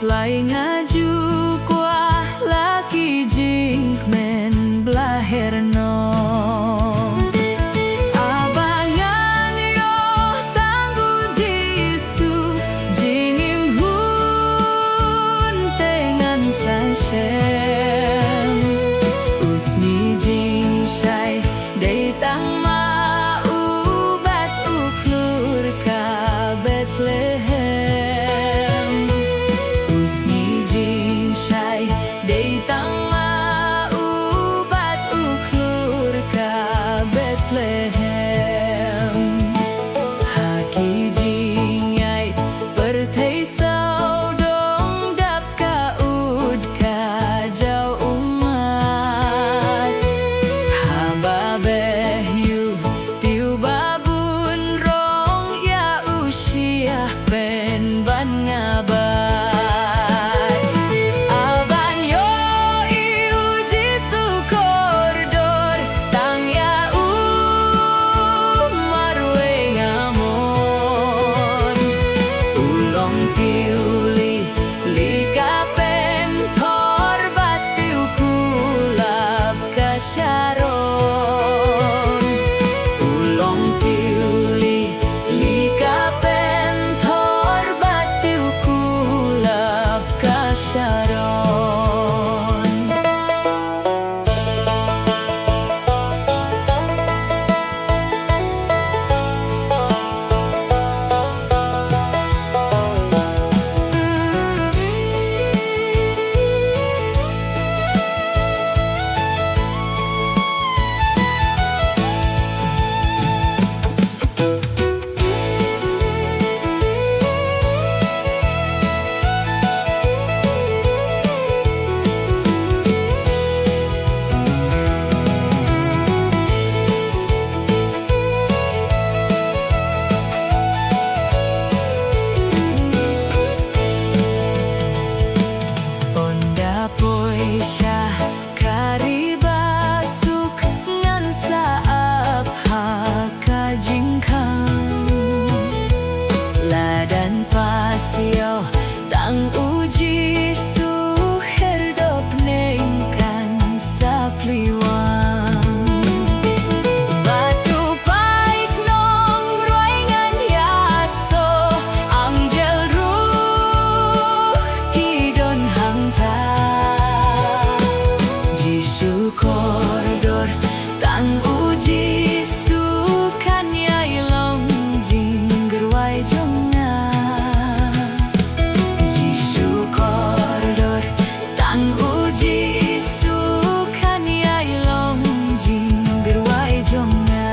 Lai ngaju kuah laki jing men blaherno abangan yo tanggu Jisu jingim hun tengan sashem usni jing shai dei tang ma ubat uklur ka Bethlehem. dan ngabat. Aban yo uji syukur dor tang ya marwe ngamon. Ulong tiuli lika pentor batiu kulap kasyaron. Ulong tiuli lika pentor batiu kulap kasyaron. Onda poisya karibasuk ngan saap hakajingkang. Ladan pasio tang uji suherdop nengkan sapliwang. Batu paik nong roengan yaso angjel ruh kidon hangta. Jisu koridor tang uji sukan yai long jinggerwai jonga. Jisu koridor tang uji sukan yai long jinggerwai jonga.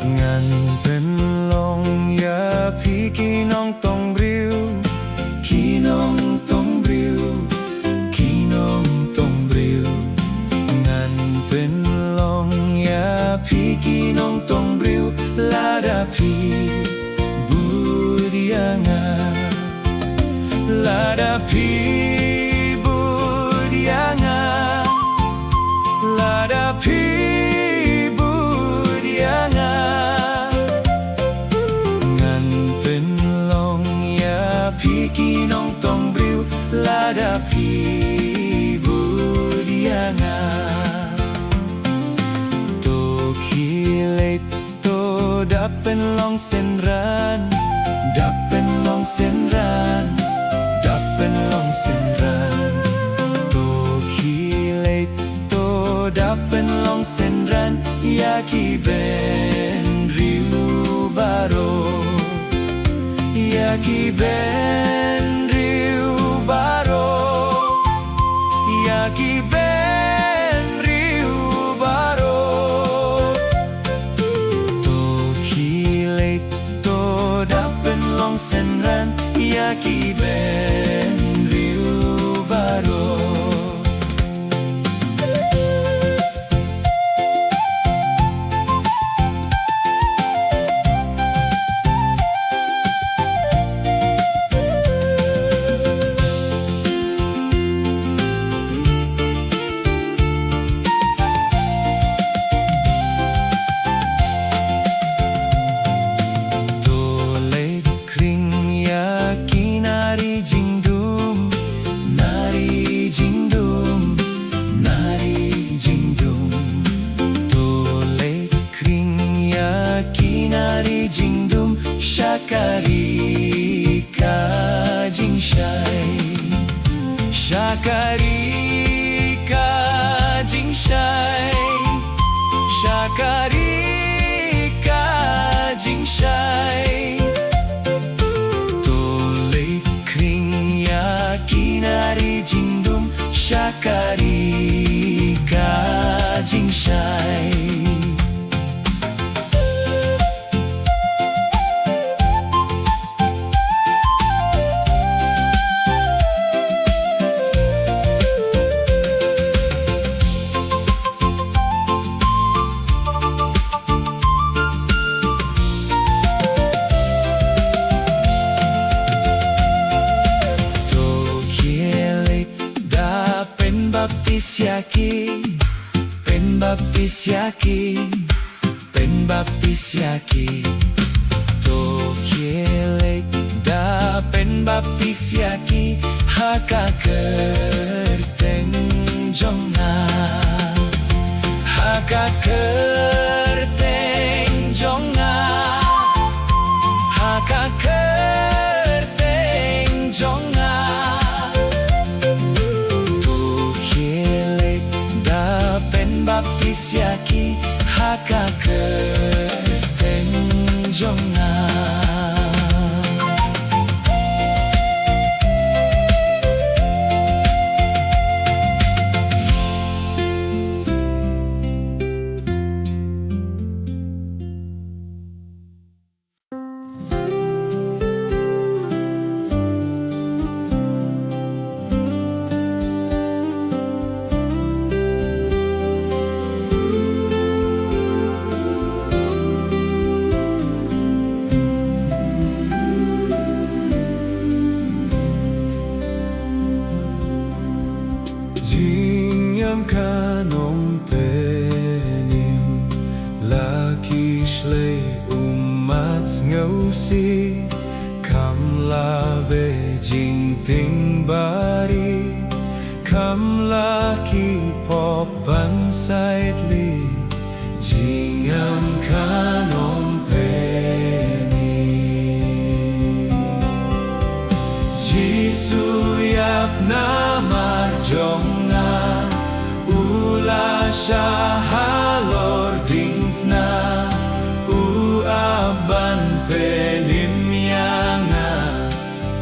Ngan penlong ya pi kinong tong briu, kinong tong briu, kinong tong briu. Ngan penlong ya pi kinong tong briu, lada pi budianga, lada pi budianga, lada pi budianga. Ngan penlong ya pi kinong tong briu, lada pi budianga. To kilet to dapen long senran, dapen long senran, dapen long senran. To kilet to dapen long senran, yaki ben riu baro, yaki ben riu baro, yaki ben riu baro. To kilet to dapen long senran, yaki ben riu baro. To late kring ya kinari jing Jinshai Shakarika Jinshai Shakarika Jinshai Tole kring yakinari jindum Shakarika Jinshai Pen baptis yaki Tokielek da pen baptis yaki Haka kerteng jonga Haka kerteng jonga Haka kerteng jonga Baptis yaki haka kerteng jonga Kanom penim lakishlei ngausi kamla bejing ting bari kamla ki pop bansaitli jingam kanom penim Jisu yap namar jonga Ula shahalor dingfna Uaban penim yanga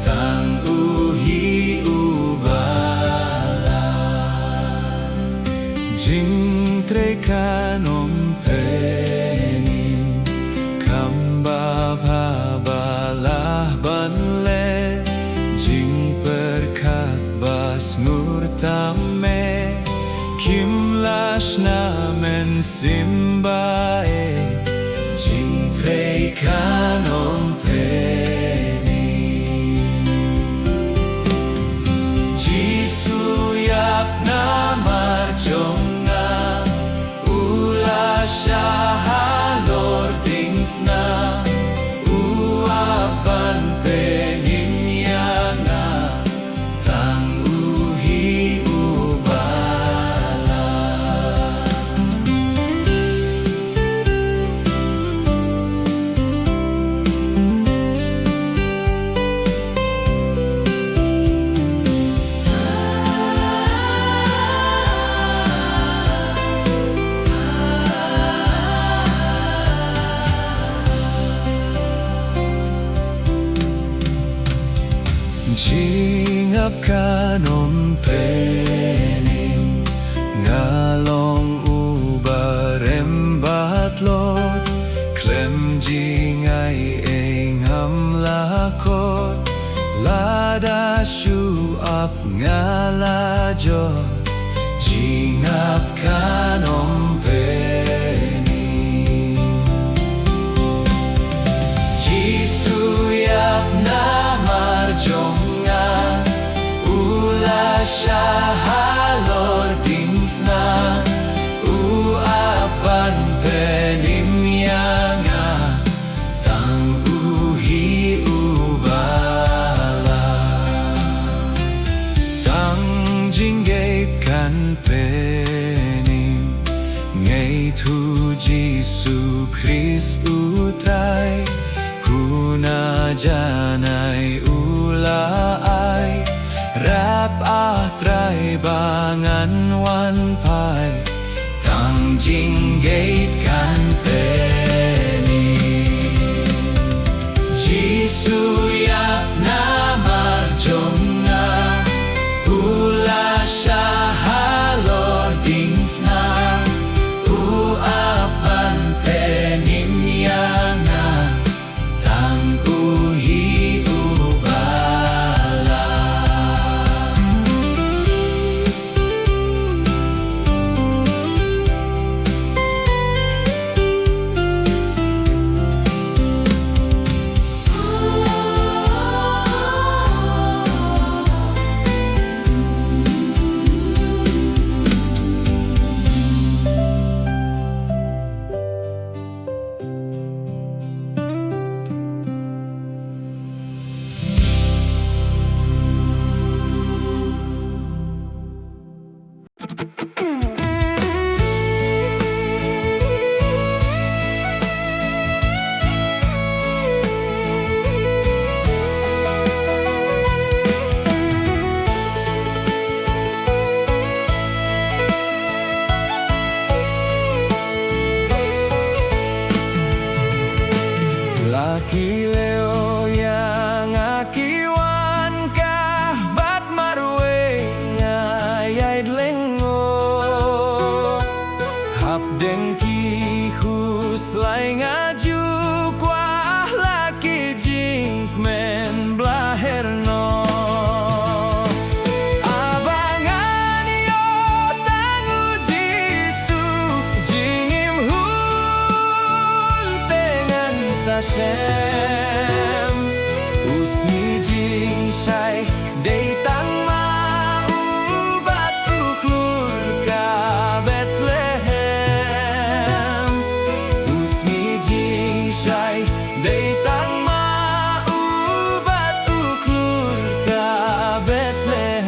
Tang uhi ubala Jingtre kanom penim Kamba babalah banle Jing perkat bas murtame Kim lashna men simbae Jing prei kanom peni Jisu yap namar jonga Ula shahalor dingfna Uapan penim yanga Tang uhi Jingap kanom penim Ngalong ubarem batlot Klem jingay engam lakot Lada shuap ngalajot Jingap kanom penim Jisu yap namar jonga Ula shahalor dimfna Uapan penim yanga Tang uhi ubala Tang jinggate kan penim Ngay tu Jisu Christ utray Kuna janai ulai rap atrai bangan wan pai tang jing gate kan peni Jisu yap namar jonga ula shahalor dingfna u apan penim yana tang uhi ubala Laki leo yang akiwan kah bat marwe ngayai lengo hap dengki hus lai ngaju kuah laki jing men blaherno abangan yo tangu jisu jingim hun tengan Sashem usni jing shai dei tang ma ubat uklur ka Bethlehem usni jing shai dei tang ma ubat uklur ka Bethlehem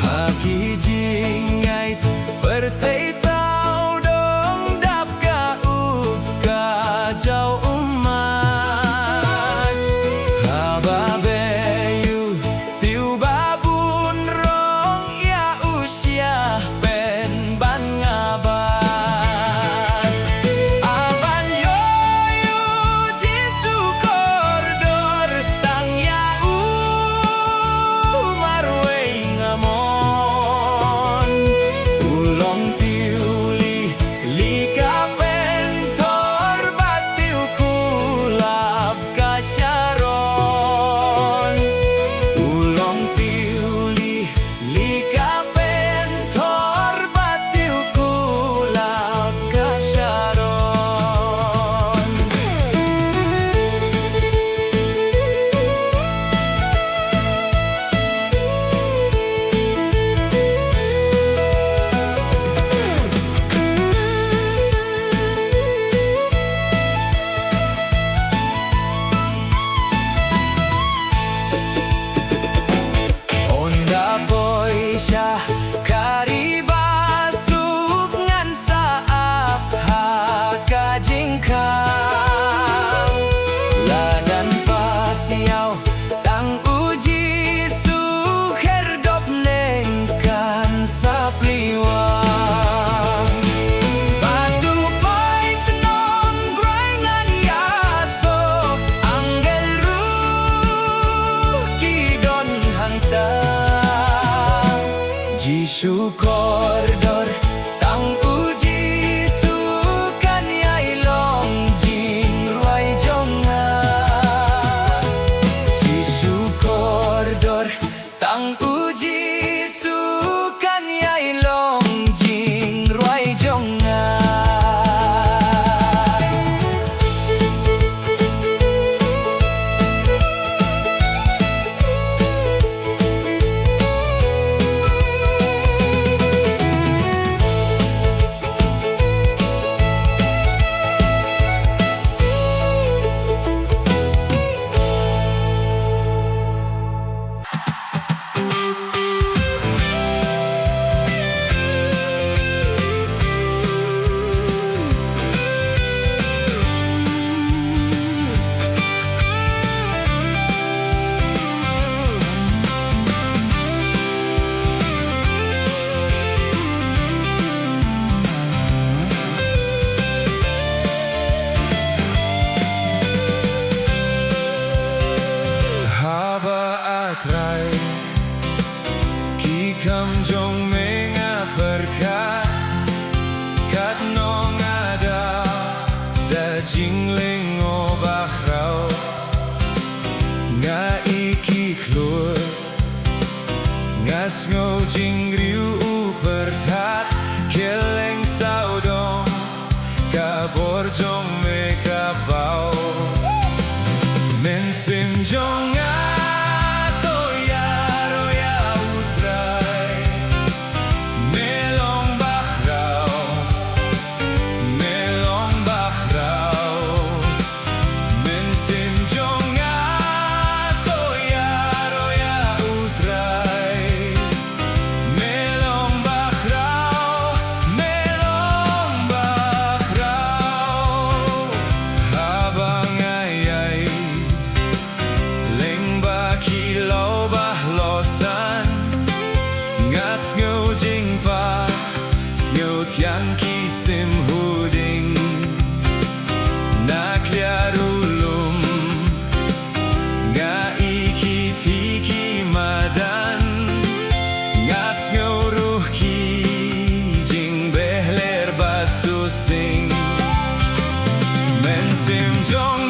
haki jing ngai pertei Jau umat Hababeyu tiu babun rong ya usia pen ban ngabat Aban yoyu jisu koridor tang ya marwe ngamon ulong tiuli lika Sharon ulong tiuli lika pentor batiu kulap ka Sharon Syah karibasuk ngan saap haka jingkang ladan pasiau tang uji suher dop nengkan sapriwang batu pai tenong grangan yaso anggel ruh kidon hantar Jisu koridor tang uji sukan yai long jing ruai jonga Jisu koridor tang uji sukan yai long jing ruai jonga kam jong menga perkat kat nong ada da jingling obah rau nga iki klur ngas ngô jing riu pertat keleng saudong ka borjong me ka pau men sim jong yang kisim huding nak liarulum nga iki tiki madan ngas nguruh ki jing behler basusing mensim jong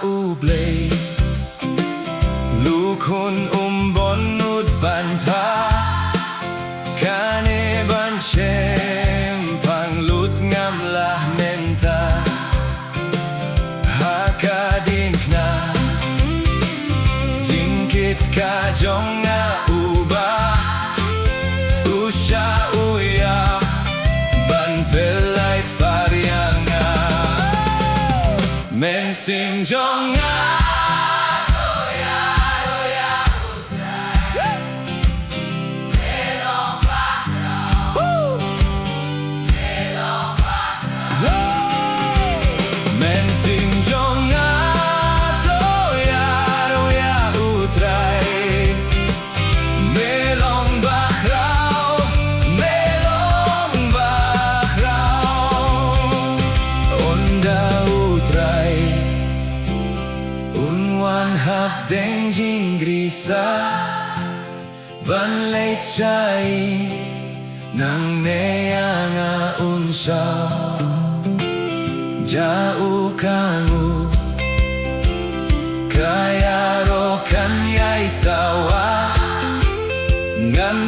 ublay lukun umbon ud banpa kane ban chem pang lut ngam lah menta hakading na jingkit ka jong nga uba usha uya ban pelait varianga men sim jong hap deng jing grisa ban leit chai nang neanga unsha jauh kangu kaya rokan yai sawa ngan